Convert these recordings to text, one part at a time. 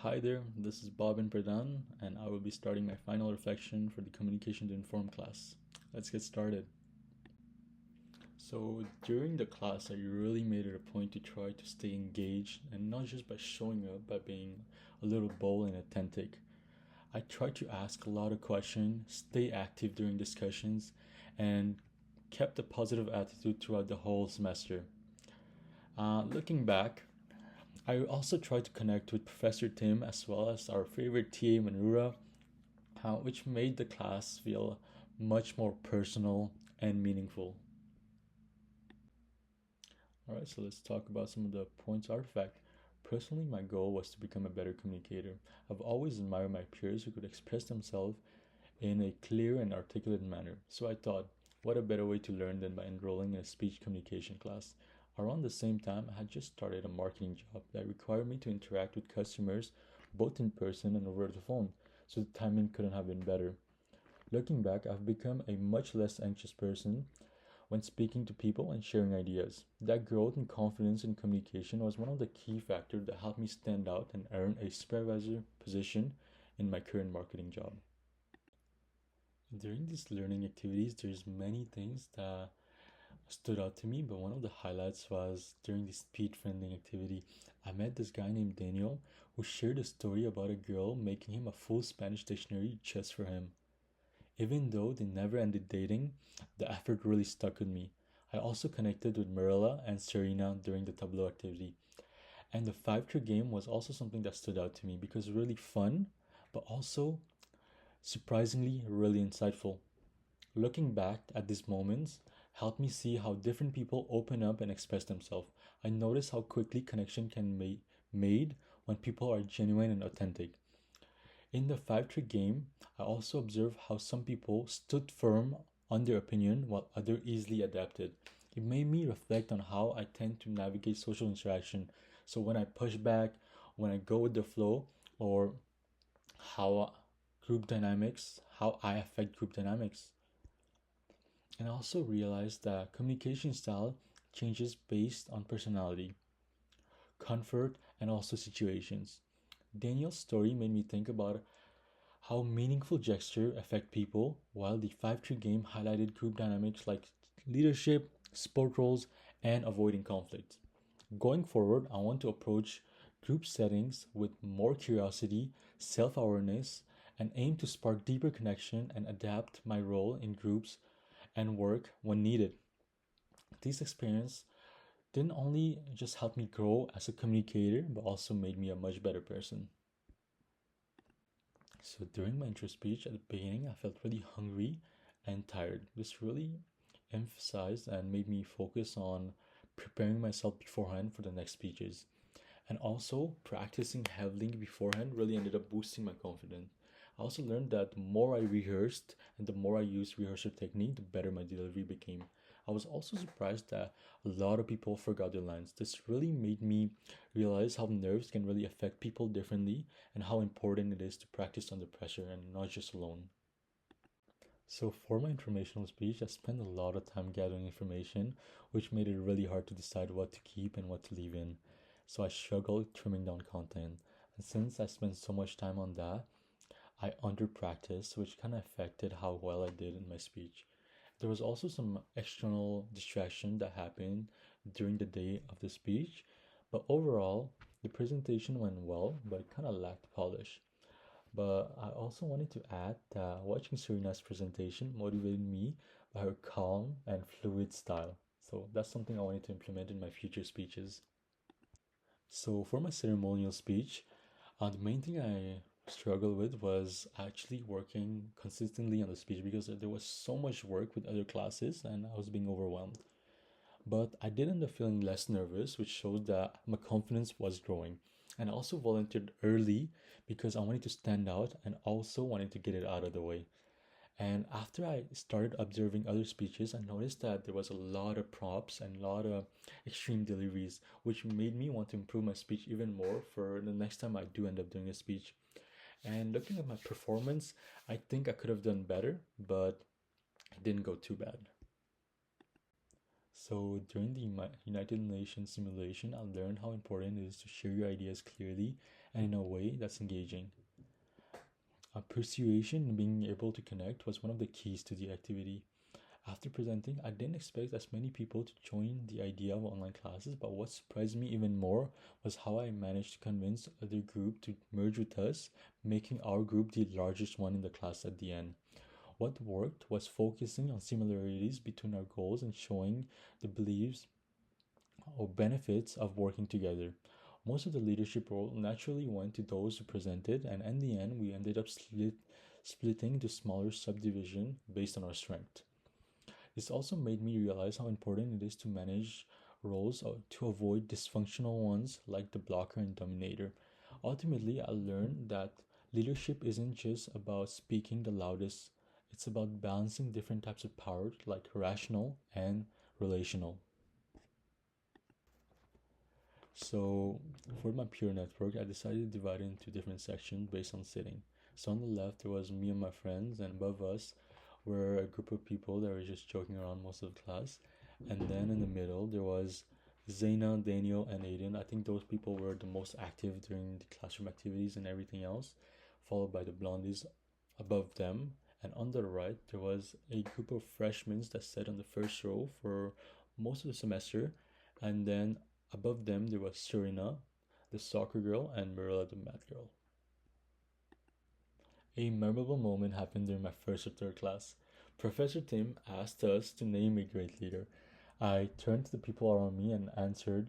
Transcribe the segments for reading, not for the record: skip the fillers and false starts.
Hi there, this is Bhabin Pradhan, and I will be starting my final reflection for the Communication to Inform class. Let's get started. So, during the class, I really made it a point to try to stay engaged and not just by showing up, but being a little bold and authentic. I tried to ask a lot of questions, stay active during discussions, and kept a positive attitude throughout the whole semester. Looking back, I also tried to connect with Professor Tim as well as our favorite TA Manura, which made the class feel much more personal and meaningful. Alright, so let's talk about some of the points artifact. Personally, my goal was to become a better communicator. I've always admired my peers who could express themselves in a clear and articulate manner, so I thought, what a better way to learn than by enrolling in a speech communication class. Around the same time, I had just started a marketing job that required me to interact with customers both in person and over the phone, so the timing couldn't have been better. Looking back, I've become a much less anxious person when speaking to people and sharing ideas. That growth in confidence in communication was one of the key factors that helped me stand out and earn a supervisor position in my current marketing job. During these learning activities, there's many things that stood out to me, but one of the highlights was during the speed friendly activity. I met this guy named Daniel who shared a story about a girl making him a full Spanish dictionary just for him. Even though they never ended dating, the effort really stuck with me. I also connected with Marilla and Serena during the tableau activity. And the 5 game was also something that stood out to me because it was really fun, but also surprisingly really insightful. Looking back at these moments helped me see how different people open up and express themselves. I noticed how quickly connection can be made when people are genuine and authentic. In the 5 game, I also observed how some people stood firm on their opinion while others easily adapted. It made me reflect on how I tend to navigate social interaction. So when I push back, when I go with the flow, or how how I affect group dynamics. And I also realized that communication style changes based on personality, comfort, and also situations. Daniel's story made me think about how meaningful gesture affect people, while the 5 game highlighted group dynamics like leadership, sport roles, and avoiding conflict. Going forward, I want to approach group settings with more curiosity, self awareness, and aim to spark deeper connection and adapt my role in groups and work when needed. This experience didn't only just help me grow as a communicator, but also made me a much better person. So during my intro speech at the beginning, I felt really hungry and tired. This really emphasized and made me focus on preparing myself beforehand for the next speeches. And also, practicing heavily beforehand really ended up boosting my confidence. I also learned that the more I rehearsed and the more I used rehearsal technique, the better my delivery became. I was also surprised that a lot of people forgot their lines. This really made me realize how nerves can really affect people differently and how important it is to practice under pressure and not just alone. So, for my informational speech, I spent a lot of time gathering information, which made it really hard to decide what to keep and what to leave in. So, I struggled trimming down content. And since I spent so much time on that, I under practiced, which kind of affected how well I did in my speech. There was also some external distraction that happened during the day of the speech, but overall, the presentation went well, but it kind of lacked polish. But I also wanted to add that watching Serena's presentation motivated me by her calm and fluid style. So that's something I wanted to implement in my future speeches. So for my ceremonial speech, the main thing I struggled with was actually working consistently on the speech because there was so much work with other classes and I was being overwhelmed. But I did end up feeling less nervous, which showed that my confidence was growing. And I also volunteered early because I wanted to stand out and also wanted to get it out of the way. And after I started observing other speeches, I noticed that there was a lot of props and a lot of extreme deliveries, which made me want to improve my speech even more for the next time I do end up doing a speech. And looking at my performance, I think I could have done better, but it didn't go too bad. So during the United Nations simulation, I learned how important it is to share your ideas clearly and in a way that's engaging. Persuasion and being able to connect was one of the keys to the activity. After presenting, I didn't expect as many people to join the idea of online classes, but what surprised me even more was how I managed to convince other group to merge with us, making our group the largest one in the class at the end. What worked was focusing on similarities between our goals and showing the beliefs or benefits of working together. Most of the leadership role naturally went to those who presented, and in the end, we ended up splitting into smaller subdivision based on our strength. This also made me realize how important it is to manage roles to avoid dysfunctional ones like the blocker and dominator. Ultimately, I learned that leadership isn't just about speaking the loudest, it's about balancing different types of power like rational and relational. So for my peer network, I decided to divide it into different sections based on sitting. So on the left, there was me and my friends, and above us were a group of people that were just joking around most of the class. And then in the middle, there was Zaina, Daniel, and Aiden. I think those people were the most active during the classroom activities and everything else, followed by the blondies above them. And on the right, there was a group of freshmen that sat on the first row for most of the semester. And then above them, there was Serena, the soccer girl, and Marilla, the math girl. A memorable moment happened during my first or third class. Professor Tim asked us to name a great leader. I turned to the people around me and answered.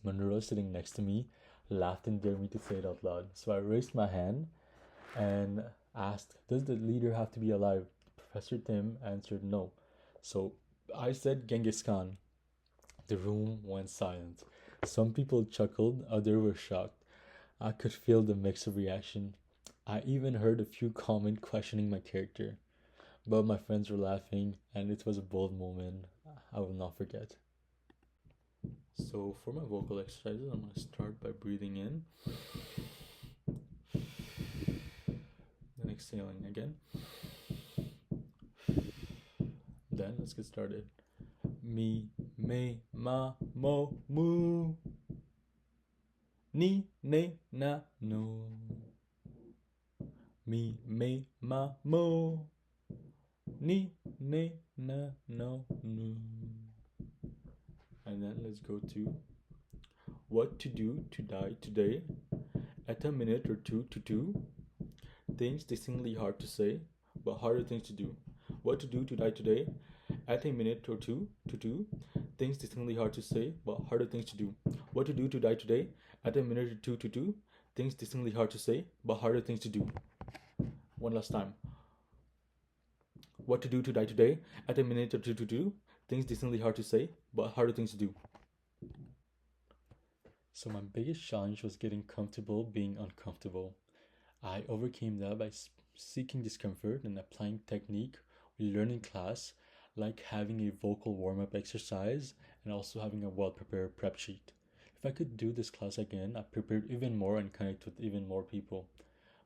Monroe, sitting next to me, laughed and dared me to say it out loud. So I raised my hand and asked, "Does the leader have to be alive?" Professor Tim answered no. So I said Genghis Khan. The room went silent. Some people chuckled, others were shocked. I could feel the mix of reaction. I even heard a few comments questioning my character. But my friends were laughing, and it was a bold moment I will not forget. So, for my vocal exercises, I'm going to start by breathing in, then exhaling again. Then, let's get started. Me, me, ma, mo, moo. Ni, ne, na, no. Me, me, ma, mo. Ni, ne, na, no, no. And then let's go to what to do to die today. At a minute or two to do. Things distinctly hard to say, but harder things to do. What to do to die today. At a minute or two to do. Things distinctly hard to say, but harder things to do. What to do to die today. At a minute or two to do. Things distinctly hard to say, but harder things to do. One last time. What to do to die today. At a minute or two to do. Things distinctly hard to say, but harder things to do. So my biggest challenge was getting comfortable being uncomfortable. I overcame that by seeking discomfort and applying technique we learn in class, like having a vocal warm-up exercise and also having a well-prepared prep sheet. If I could do this class again, I prepared even more and connect with even more people.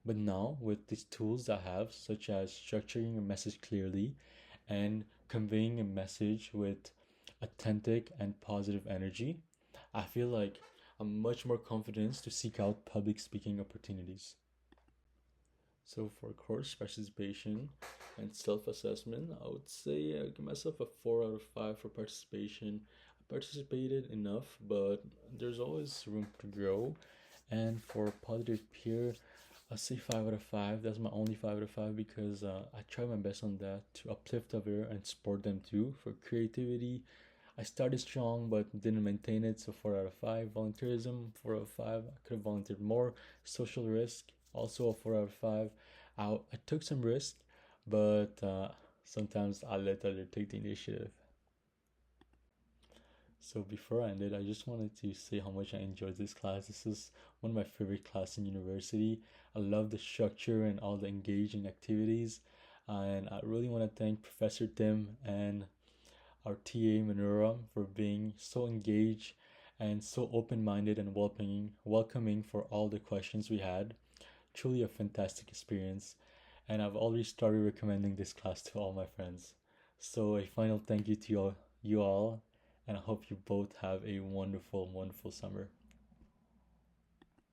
But now, with these tools I have, such as structuring a message clearly and conveying a message with authentic and positive energy, I feel like I'm much more confident to seek out public speaking opportunities. So for course participation and self-assessment, I would say I give myself a 4 out of 5 for participation. I participated enough, but there's always room to grow. And for positive peer, I'll say 5 out of 5. That's my only 5 out of 5 because I try my best on that to uplift other and support them too. For creativity, I started strong but didn't maintain it, so 4 out of 5. Volunteerism, 4 out of 5. I could have volunteered more. Social risk, also a 4 out of 5. I took some risk, but sometimes I let others take the initiative. So before I ended, I just wanted to say how much I enjoyed this class. This is one of my favorite classes in university. I love the structure and all the engaging activities. And I really want to thank Professor Tim and our TA Manura for being so engaged and so open-minded and welcoming for all the questions we had. Truly a fantastic experience, and I've already started recommending this class to all my friends. So a final thank you to you all, and I hope you both have a wonderful, wonderful summer.